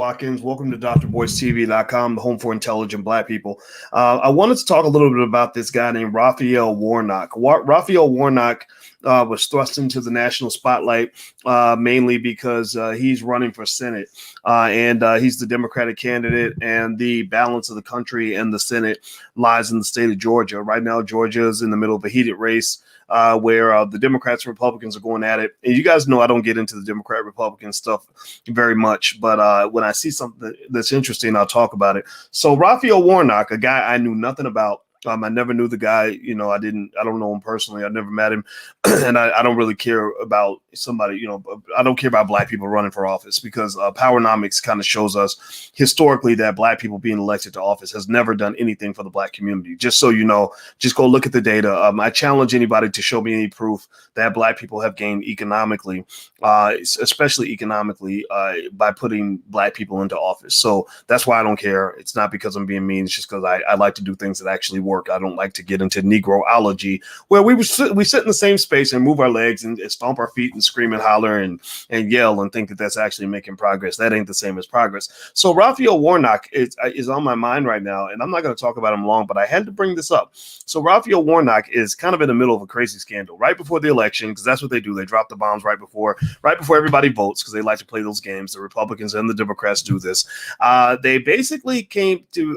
Watkins. Welcome to drboystv.com, the home for intelligent black people. I wanted to talk a little bit about this guy named Raphael Warnock. Raphael Warnock was thrust into the national spotlight mainly because he's running for Senate and he's the Democratic candidate, and the balance of the country and the Senate lies in the state of Georgia. Right now, Georgia is in the middle of a heated race where the Democrats and Republicans are going at it. And you guys know I don't get into the Democrat-Republican stuff very much, but when I see something that's interesting, I'll talk about it. So Raphael Warnock, a guy I knew nothing about. I never knew the guy, I don't know him personally. I never met him. And I don't really care about somebody, I don't care about black people running for office because Powernomics kind of shows us historically that black people being elected to office has never done anything for the black community. Just so you know, just go look at the data. I challenge anybody to show me any proof that black people have gained economically, especially economically, by putting black people into office. So that's why I don't care. It's not because I'm being mean. It's just because I like to do things that actually work. I don't like to get into Negroology where we sit in the same space and move our legs and stomp our feet and scream and holler and yell and think that that's actually making progress. That ain't the same as progress. So Raphael Warnock is on my mind right now, and I'm not going to talk about him long, but I had to bring this up. So Raphael Warnock is kind of in the middle of a crazy scandal right before the election, because that's what they do. They drop the bombs right before everybody votes, because they like to play those games. The Republicans and the Democrats do this. They basically came to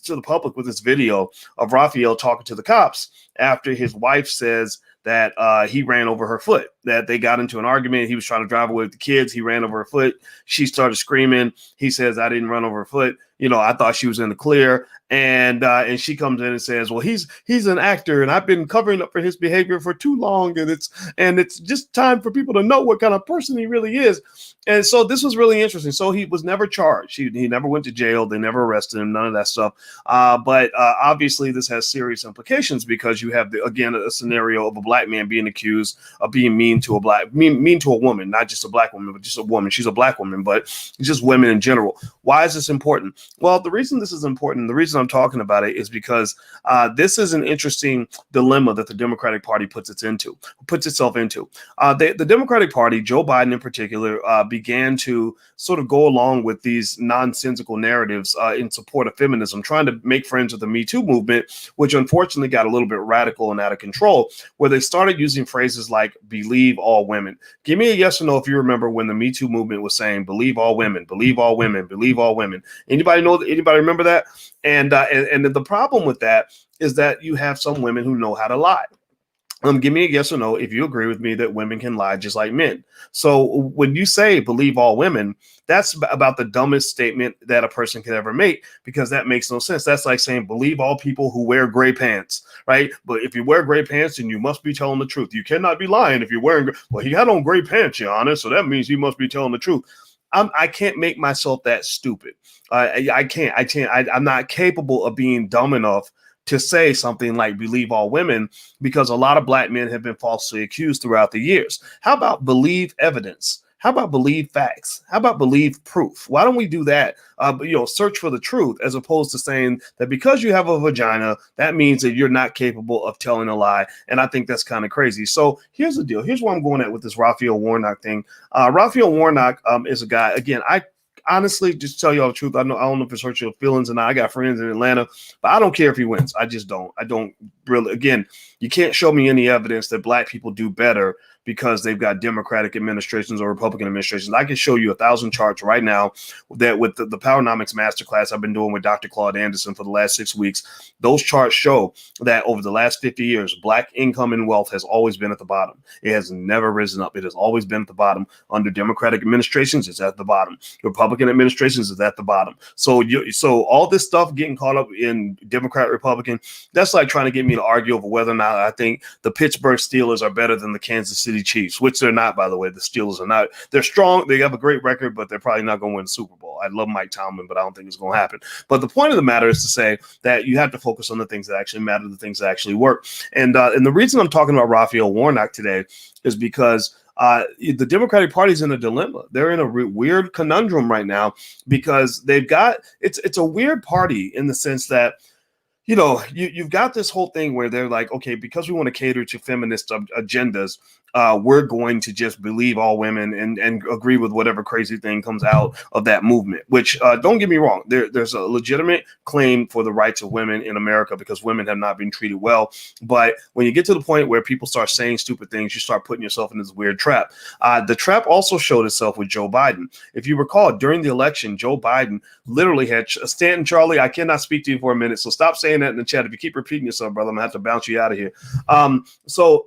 the public with this video of Raphael talking to the cops after his wife says that he ran over her foot, that they got into an argument. He was trying to drive away with the kids. He ran over her foot. She started screaming. He says, "I didn't run over her foot. I thought she was in the clear." And she comes in and says, "Well, he's an actor, and I've been covering up for his behavior for too long, and it's just time for people to know what kind of person he really is." And so this was really interesting. So he was never charged. He never went to jail. They never arrested him. None of that stuff. But obviously, this has serious implications because you have a scenario of a black man being accused of being mean to a woman, not just a black woman, but just a woman. She's a black woman, but just women in general. Why is this important? Well, the reason this is important, the reason I'm talking about it, is because this is an interesting dilemma that the Democratic Party puts itself into. The Democratic Party, Joe Biden in particular, began to sort of go along with these nonsensical narratives in support of feminism, trying to make friends with the Me Too movement, which unfortunately got a little bit radical and out of control, where they started using phrases like "believe all women." Give me a yes or no if you remember when the Me Too movement was saying "believe all women, believe all women, believe all women." Anybody remember that? And the problem with that is that you have some women who know how to lie. Give me a yes or no if you agree with me that women can lie just like men. So when you say "believe all women," that's about the dumbest statement that a person could ever make, because that makes no sense. That's like saying "believe all people who wear gray pants," right? But if you wear gray pants, then you must be telling the truth. You cannot be lying if you're wearing. Well, he had on gray pants, Your Honor, so that means he must be telling the truth. I can't make myself that stupid. I can't. I'm not capable of being dumb enough to say something like "believe all women," because a lot of black men have been falsely accused throughout the years. How about believe evidence? How about believe facts? How about believe proof? Why don't we do that? Search for the truth, as opposed to saying that because you have a vagina, that means that you're not capable of telling a lie. And I think that's kind of crazy. So here's the deal. Here's where I'm going at with this Raphael Warnock thing. Raphael Warnock is a guy, again, I honestly, just tell y'all the truth. I don't know if it's hurt your feelings or not. I got friends in Atlanta, but I don't care if he wins. I just don't. I don't really. Again, you can't show me any evidence that black people do better because they've got Democratic administrations or Republican administrations. I can show you 1,000 charts right now that with the Powernomics masterclass I've been doing with Dr. Claude Anderson for the last 6 weeks, those charts show that over the last 50 years, black income and wealth has always been at the bottom. It has never risen up. It has always been at the bottom. Under Democratic administrations, it's at the bottom. Republican administrations is at the bottom. So all this stuff getting caught up in Democrat, Republican, that's like trying to get me to argue over whether or not I think the Pittsburgh Steelers are better than the Kansas City Chiefs, which they're not, by the way. The Steelers are not. They're strong. They have a great record, but they're probably not going to win the Super Bowl. I love Mike Tomlin, but I don't think it's going to happen. But the point of the matter is to say that you have to focus on the things that actually matter, the things that actually work. And the reason I'm talking about Raphael Warnock today is because the Democratic Party is in a dilemma. They're in a weird conundrum right now because they've got it's a weird party in the sense that you've got this whole thing where they're like, okay, because we want to cater to feminist agendas, we're going to just believe all women and agree with whatever crazy thing comes out of that movement, which don't get me wrong, there's a legitimate claim for the rights of women in America because women have not been treated well. But when you get to the point where people start saying stupid things, you start putting yourself in this weird trap. The trap also showed itself with Joe Biden. If you recall, during the election, Joe Biden literally had Stanton, Charlie, I cannot speak to you for a minute, so stop saying that in the chat. If you keep repeating yourself, brother, I'm gonna have to bounce you out of here. So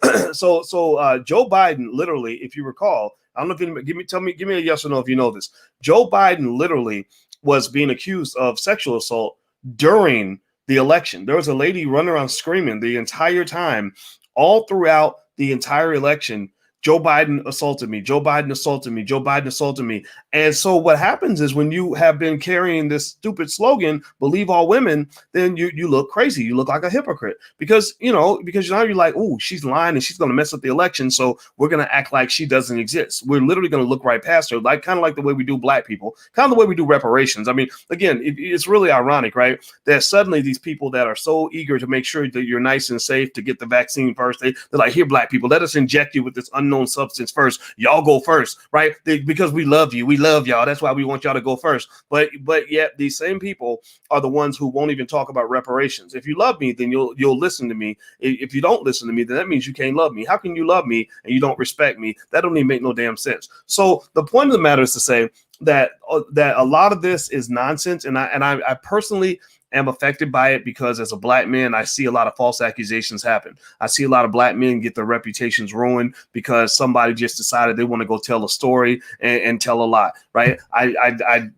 Joe Biden literally, if you recall, I don't know if you give me a yes or no if you know this. Joe Biden literally was being accused of sexual assault during the election. There was a lady running around screaming the entire time, all throughout the entire election. Joe Biden assaulted me. Joe Biden assaulted me. Joe Biden assaulted me. And so what happens is when you have been carrying this stupid slogan, believe all women, then you look crazy. You look like a hypocrite because now you're like, oh, she's lying and she's going to mess up the election. So we're going to act like she doesn't exist. We're literally going to look right past her, kind of like the way we do black people, kind of the way we do reparations. I mean, again, it's really ironic, right? That suddenly these people that are so eager to make sure that you're nice and safe to get the vaccine first, they're like, here, black people, let us inject you with this unknown substance first. Y'all go first, right? Because we love you. We love y'all. That's why we want y'all to go first. But yet these same people are the ones who won't even talk about reparations. If you love me, then you'll listen to me. If you don't listen to me, then that means you can't love me. How can you love me and you don't respect me? That don't even make no damn sense. So the point of the matter is to say that a lot of this is nonsense, and I personally am affected by it because as a black man, I see a lot of false accusations happen. I see a lot of black men get their reputations ruined because somebody just decided they want to go tell a story and tell a lie, right? I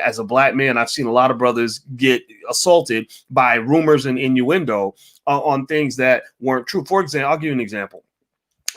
as a black man, I've seen a lot of brothers get assaulted by rumors and innuendo on things that weren't true. For example, I'll give you an example.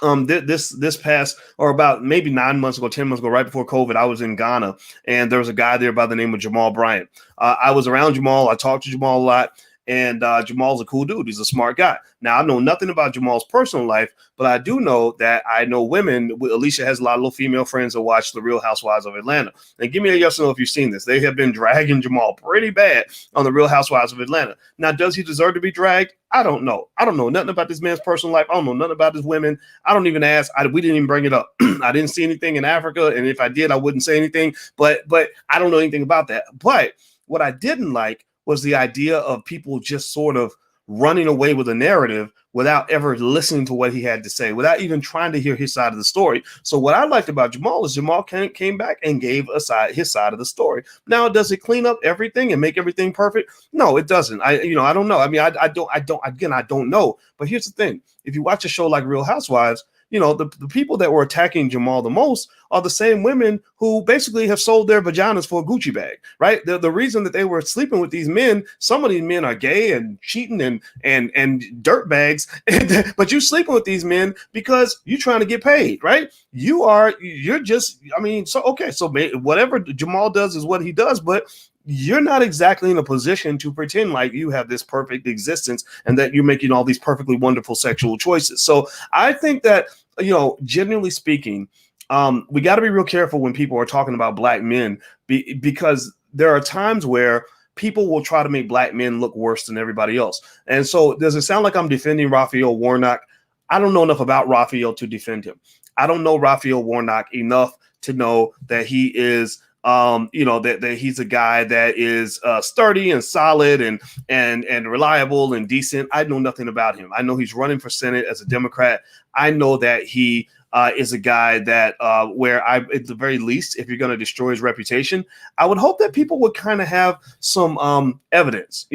This past, or about maybe 9 months ago, 10 months ago, right before COVID, I was in Ghana, and there was a guy there by the name of Jamal Bryant. I was around Jamal. I talked to Jamal a lot, and Jamal's a cool dude. He's a smart guy. Now, I know nothing about Jamal's personal life, but I do know that I know women. Alicia has a lot of little female friends that watch The Real Housewives of Atlanta. And give me a yes or no if you've seen this. They have been dragging Jamal pretty bad on The Real Housewives of Atlanta. Now, does he deserve to be dragged? I don't know. I don't know nothing about this man's personal life. I don't know nothing about his women. I don't even ask. We didn't even bring it up. I didn't see anything in Africa, and if I did, I wouldn't say anything. But I don't know anything about that. But what I didn't like was the idea of people just sort of running away with a narrative without ever listening to what he had to say, without even trying to hear his side of the story. So what I liked about Jamal is Jamal came back and gave his side of the story. Now, does it clean up everything and make everything perfect? No, it doesn't. I don't know. I mean, I don't know. But here's the thing. If you watch a show like Real Housewives, the people that were attacking Jamal the most are the same women who basically have sold their vaginas for a Gucci bag, right? The reason that they were sleeping with these men, some of these men are gay and cheating and dirt bags, but you're sleeping with these men because you're trying to get paid, right? So whatever Jamal does is what he does, but you're not exactly in a position to pretend like you have this perfect existence and that you're making all these perfectly wonderful sexual choices. So I think that, generally speaking, we got to be real careful when people are talking about black men because there are times where people will try to make black men look worse than everybody else. And so does it sound like I'm defending Raphael Warnock? I don't know enough about Raphael to defend him. I don't know Raphael Warnock enough to know that he is that he's a guy that is sturdy and solid and reliable and decent. I know nothing about him. I know he's running for Senate as a Democrat. I know that he is a guy that at the very least, if you're going to destroy his reputation, I would hope that people would kind of have some evidence,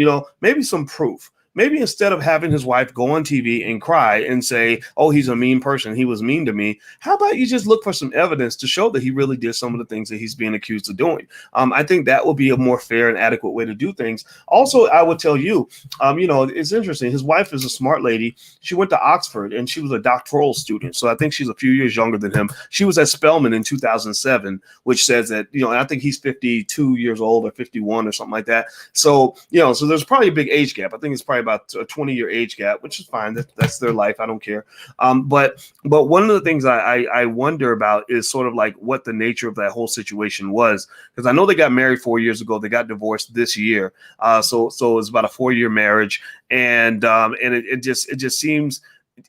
maybe some proof. Maybe instead of having his wife go on TV and cry and say, oh, he's a mean person, he was mean to me, how about you just look for some evidence to show that he really did some of the things that he's being accused of doing? I think that would be a more fair and adequate way to do things. Also, I would tell you, it's interesting. His wife is a smart lady. She went to Oxford and she was a doctoral student. So I think she's a few years younger than him. She was at Spelman in 2007, which says that, and I think he's 52 years old or 51 or something like that. So, so there's probably a big age gap. I think it's probably about a 20-year age gap, which is fine. That's their life. I don't care. But one of the things I wonder about is sort of like what the nature of that whole situation was, because I know they got married 4 years ago. They got divorced this year. So it's about a 4-year marriage, and it just seems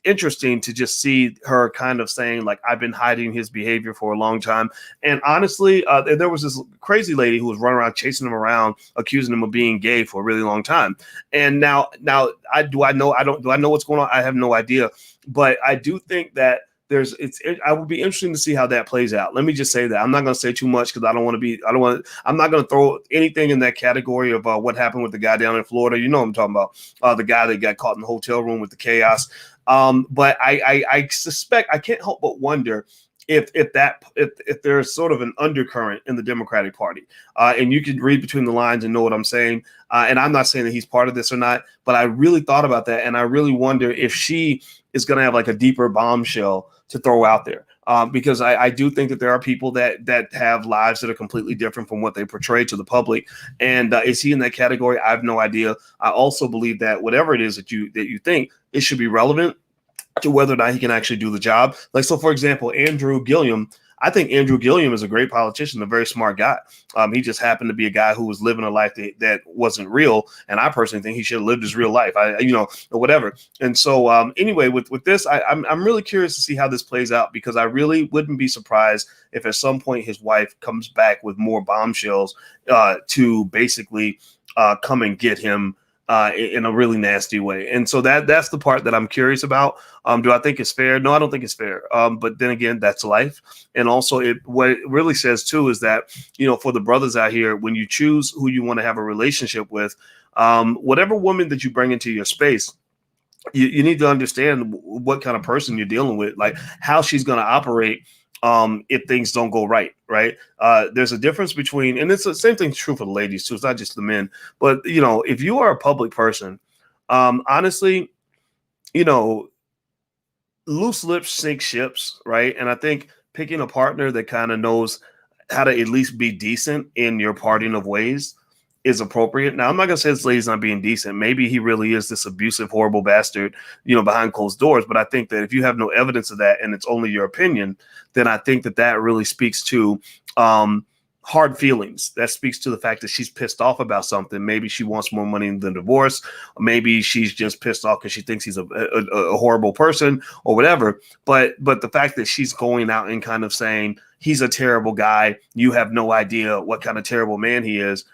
interesting to just see her kind of saying, like, I've been hiding his behavior for a long time. And honestly, there was this crazy lady who was running around chasing him around, accusing him of being gay for a really long time. And now do I know what's going on? I have no idea. But I do think that I would be interesting to see how that plays out. Let me just say that I'm not going to say too much because I'm not going to throw anything in that category of what happened with the guy down in Florida. You know what I'm talking about, the guy that got caught in the hotel room with the chaos. But I suspect, I can't help but wonder if there's sort of an undercurrent in the Democratic Party, and you can read between the lines and know what I'm saying. And I'm not saying that he's part of this or not, but I really thought about that, and I really wonder if she is going to have like a deeper bombshell to throw out there. Because I do think that there are people that have lives that are completely different from what they portray to the public. And is he in that category? I have no idea. I also believe that whatever it is that you think, it should be relevant to whether or not he can actually do the job. Like, so for example, Andrew Gilliam. I think Andrew Gilliam is a great politician, a very smart guy. He just happened to be a guy who was living a life that wasn't real. And I personally think he should have lived his real life, or whatever. And so anyway, with this, I'm really curious to see how this plays out, because I really wouldn't be surprised if at some point his wife comes back with more bombshells to basically come and get him in a really nasty way. And so that's the part that I'm curious about. Do I think it's fair? No, I don't think it's fair. But then again, that's life. And also what it really says too is that, for the brothers out here, when you choose who you want to have a relationship with, whatever woman that you bring into your space, you need to understand what kind of person you're dealing with, like how she's going to operate if things don't go right. There's a difference between, and it's the same thing true for the ladies too. It's not just the men, but if you are a public person, honestly, loose lips sink ships, right? And I think picking a partner that kind of knows how to at least be decent in your parting of ways is appropriate. Now, I'm not going to say this lady's not being decent. Maybe he really is this abusive, horrible bastard, behind closed doors. But I think that if you have no evidence of that and it's only your opinion, then I think that really speaks to hard feelings. That speaks to the fact that she's pissed off about something. Maybe she wants more money than divorce. Maybe she's just pissed off because she thinks he's a horrible person or whatever. But the fact that she's going out and kind of saying he's a terrible guy, you have no idea what kind of terrible man he is,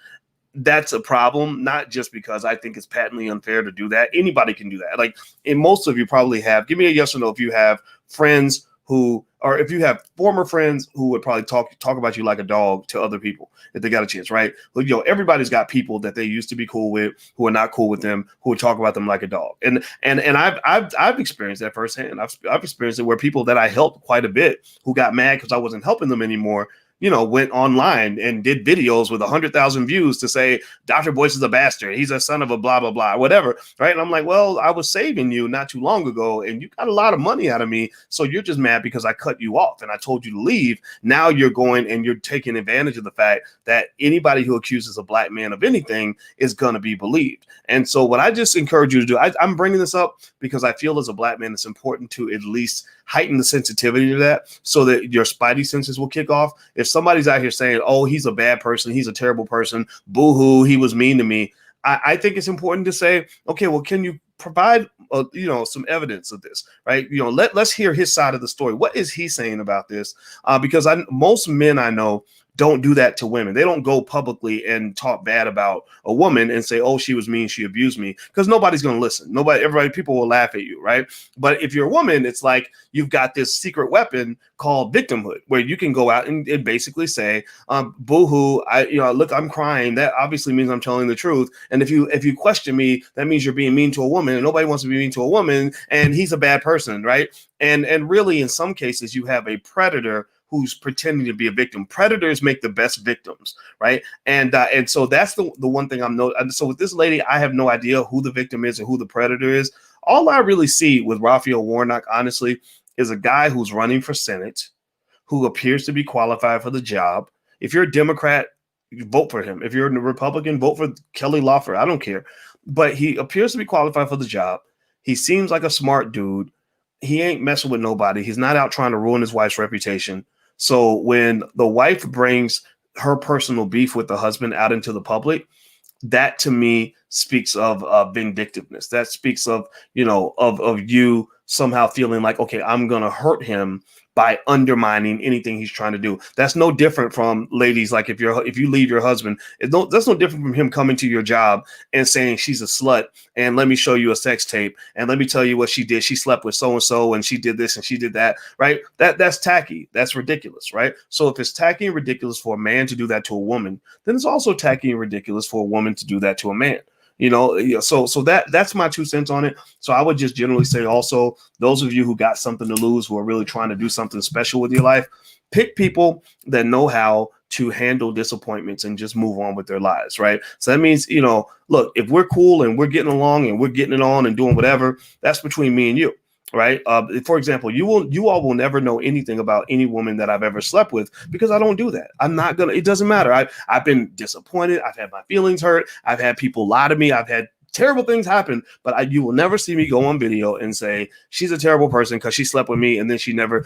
that's a problem, not just because I think it's patently unfair to do that. Anybody can do that. Like, and most of you probably have, give me a yes or no if you have friends who, or if you have former friends who would probably talk about you like a dog to other people if they got a chance, right? But everybody's got people that they used to be cool with who are not cool with them, who would talk about them like a dog. And I've experienced that firsthand. I've experienced it where people that I helped quite a bit who got mad because I wasn't helping them anymore, went online and did videos with 100,000 views to say Dr. Boyce is a bastard. He's a son of a blah, blah, blah, whatever. Right. And I'm like, well, I was saving you not too long ago and you got a lot of money out of me. So you're just mad because I cut you off and I told you to leave. Now you're going and you're taking advantage of the fact that anybody who accuses a black man of anything is going to be believed. And so what I just encourage you to do, I'm bringing this up because I feel as a black man, it's important to at least heighten the sensitivity to that so that your spidey senses will kick off. If somebody's out here saying, oh, he's a bad person, he's a terrible person, boo-hoo, he was mean to me, I think it's important to say, okay, well, can you provide some evidence of this, right? Let's hear his side of the story. What is he saying about this? Because most men I know don't do that to women. They don't go publicly and talk bad about a woman and say, oh, she was mean, she abused me, because nobody's going to listen. People will laugh at you, right? But if you're a woman, it's like you've got this secret weapon called victimhood, where you can go out and basically say, boo-hoo, look, I'm crying. That obviously means I'm telling the truth. And if you question me, that means you're being mean to a woman, and nobody wants to be mean to a woman, and he's a bad person, right? And really, in some cases, you have a predator who's pretending to be a victim. Predators make the best victims, right? And so that's the one thing I'm noting. So with this lady, I have no idea who the victim is and who the predator is. All I really see with Raphael Warnock, honestly, is a guy who's running for Senate, who appears to be qualified for the job. If you're a Democrat, you vote for him. If you're a Republican, vote for Kelly Loeffler. I don't care. But he appears to be qualified for the job. He seems like a smart dude. He ain't messing with nobody. He's not out trying to ruin his wife's reputation. So when the wife brings her personal beef with the husband out into the public, that to me speaks of vindictiveness. That speaks of, of you somehow feeling like, okay, I'm going to hurt him by undermining anything he's trying to do. That's no different from ladies. Like if you leave your husband, that's no different from him coming to your job and saying she's a slut and let me show you a sex tape and let me tell you what she did. She slept with so-and-so and she did this and she did that, right? That's tacky. That's ridiculous, right? So if it's tacky and ridiculous for a man to do that to a woman, then it's also tacky and ridiculous for a woman to do that to a man. So that's my 2 cents on it. So I would just generally say also, those of you who got something to lose, who are really trying to do something special with your life, pick people that know how to handle disappointments and just move on with their lives, right? So that means, look, if we're cool and we're getting along and we're getting it on and doing whatever, that's between me and you. Right. For example, you all will never know anything about any woman that I've ever slept with because I don't do that. I'm not going to. It doesn't matter. I've been disappointed. I've had my feelings hurt. I've had people lie to me. I've had terrible things happen, but you will never see me go on video and say she's a terrible person because she slept with me and then she never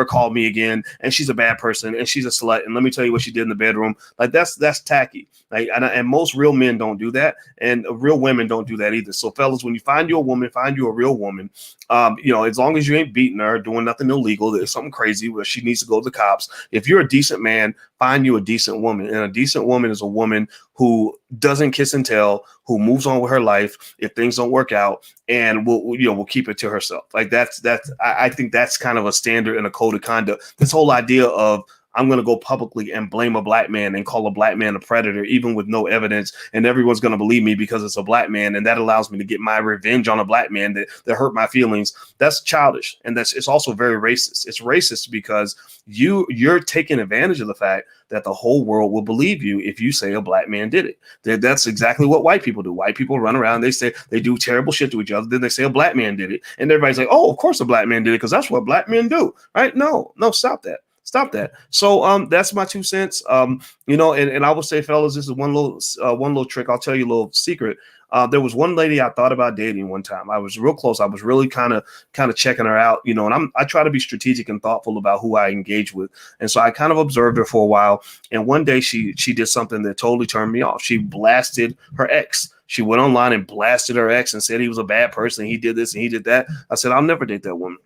called me again and she's a bad person and she's a slut and let me tell you what she did in the bedroom. Like that's tacky. Like, and most real men don't do that, and real women don't do that either. So fellas, when you find you a woman, find you a real woman. As long as you ain't beating her, doing nothing illegal, there's something crazy where she needs to go to the cops. If you're a decent man, find you a decent woman, and a decent woman is a woman who doesn't kiss and tell, who moves on with her life if things don't work out, and will keep it to herself. Like that's I think that's kind of a standard and a code of conduct. This whole idea of I'm going to go publicly and blame a black man and call a black man a predator, even with no evidence, and everyone's going to believe me because it's a black man, and that allows me to get my revenge on a black man that hurt my feelings. That's childish, and it's also very racist. It's racist because you're taking advantage of the fact that the whole world will believe you if you say a black man did it. That's exactly what white people do. White people run around, they say they do terrible shit to each other, then they say a black man did it, and everybody's like, oh, of course a black man did it because that's what black men do, right? No, stop that. Stop that. So that's my 2 cents. And I would say, fellas, this is one little trick. I'll tell you a little secret. There was one lady I thought about dating one time. I was real close. I was really kind of checking her out, and I try to be strategic and thoughtful about who I engage with. And so I kind of observed her for a while. And one day she did something that totally turned me off. She blasted her ex. She went online and blasted her ex and said he was a bad person. He did this and he did that. I said, I'll never date that woman,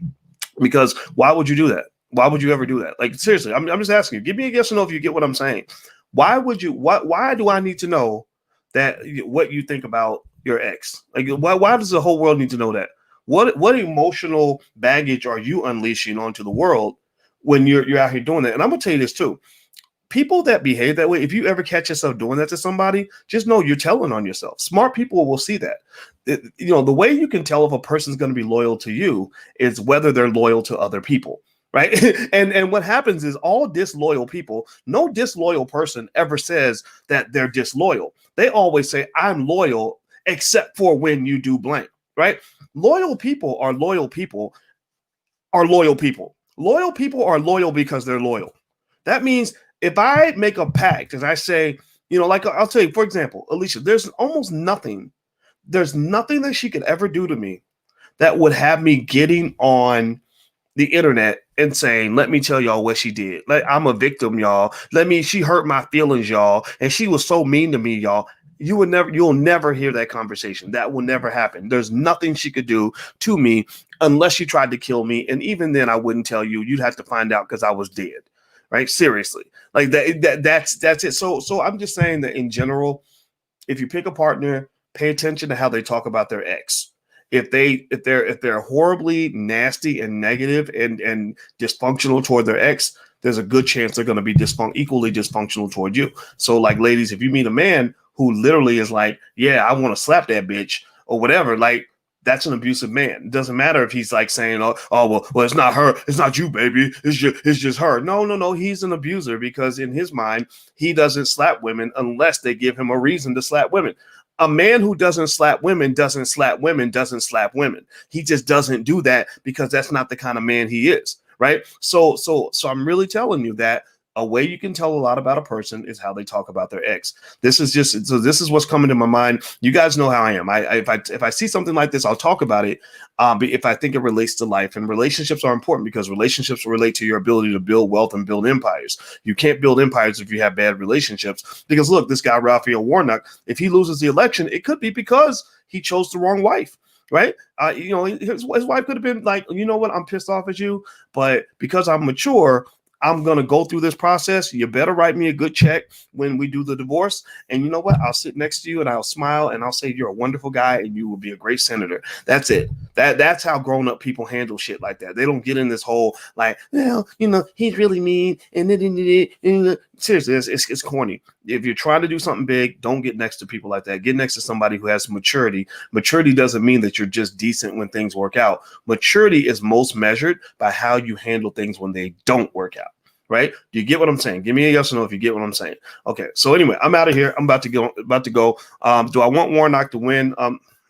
because why would you do that? Why would you ever do that? Like, seriously, I'm just asking you. Give me a yes or no if you get what I'm saying. Why would you? Why do I need to know that what you think about your ex? Like, why does the whole world need to know that? What emotional baggage are you unleashing onto the world when you're out here doing that? And I'm gonna tell you this too. People that behave that way, if you ever catch yourself doing that to somebody, just know you're telling on yourself. Smart people will see that. The way you can tell if a person's going to be loyal to you is whether they're loyal to other people. Right. And what happens is all disloyal people, no disloyal person ever says that they're disloyal. They always say, I'm loyal, except for when you do blank. Right. Loyal people are loyal people are loyal people. Loyal people are loyal because they're loyal. That means if I make a pact, as I say, like I'll tell you, for example, Alicia, there's nothing that she could ever do to me that would have me getting on the internet and saying, let me tell y'all what she did. Like, I'm a victim, y'all. She hurt my feelings, y'all. And she was so mean to me, y'all. You'll never hear that conversation. That will never happen. There's nothing she could do to me unless she tried to kill me. And even then I wouldn't tell you. You'd have to find out because I was dead. Right? Seriously. Like that's it. So I'm just saying that in general, if you pick a partner, pay attention to how they talk about their ex. If they're horribly nasty and negative and dysfunctional toward their ex, there's a good chance they're going to be equally dysfunctional toward you. So, like, ladies, if you meet a man who literally is like, yeah, I want to slap that bitch or whatever, like, that's an abusive man. It doesn't matter if he's like saying, well, it's not her, it's not you, baby, it's just her. No, he's an abuser because in his mind, he doesn't slap women unless they give him a reason to slap women. A man who doesn't slap women doesn't slap women. He just doesn't do that because that's not the kind of man he is, right? So I'm really telling you that a way you can tell a lot about a person is how they talk about their ex. This is what's coming to my mind. You guys know how I am. If I see something like this, I'll talk about it. But if I think it relates to life, and relationships are important because relationships relate to your ability to build wealth and build empires. You can't build empires if you have bad relationships. Because look, this guy Raphael Warnock, if he loses the election, it could be because he chose the wrong wife. right? His wife could have been like, you know what, I'm pissed off at you, but because I'm mature, I'm going to go through this process. You better write me a good check when we do the divorce. And you know what? I'll sit next to you and I'll smile and I'll say you're a wonderful guy and you will be a great senator. That's it. That's how grown up people handle shit like that. They don't get in this whole like, well, he's really mean. And seriously, it's corny. If you're trying to do something big, don't get next to people like that. Get next to somebody who has maturity. Maturity doesn't mean that you're just decent when things work out. Maturity is most measured by how you handle things when they don't work out. Right? Do you get what I'm saying? Give me a yes or no if you get what I'm saying. Okay. So anyway, I'm out of here. I'm about to go. Do I want Warnock to win?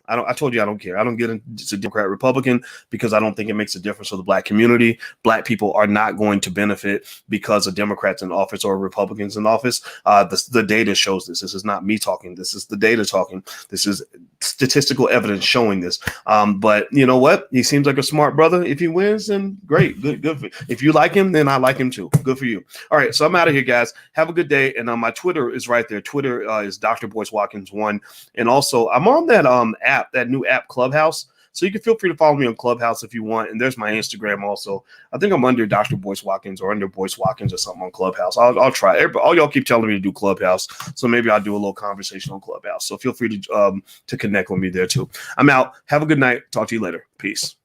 I told you I don't care. I don't get into Democrat, Republican because I don't think it makes a difference for the black community. Black people are not going to benefit because of Democrats in office or Republicans in office. The data shows this. This is not me talking. This is the data talking. This is statistical evidence showing this. But you know what? He seems like a smart brother. If he wins, then great. Good. If you like him, then I like him too. Good for you. All right. So I'm out of here, guys. Have a good day. And my Twitter is right there. Twitter is Dr. Boyce Watkins 1. And also I'm on that app, that new app Clubhouse. So you can feel free to follow me on Clubhouse if you want. And there's my Instagram also. I think I'm under Dr. Boyce Watkins or under Boyce Watkins or something on Clubhouse. I'll try. All y'all keep telling me to do Clubhouse. So maybe I'll do a little conversation on Clubhouse. So feel free to connect with me there too. I'm out. Have a good night. Talk to you later. Peace.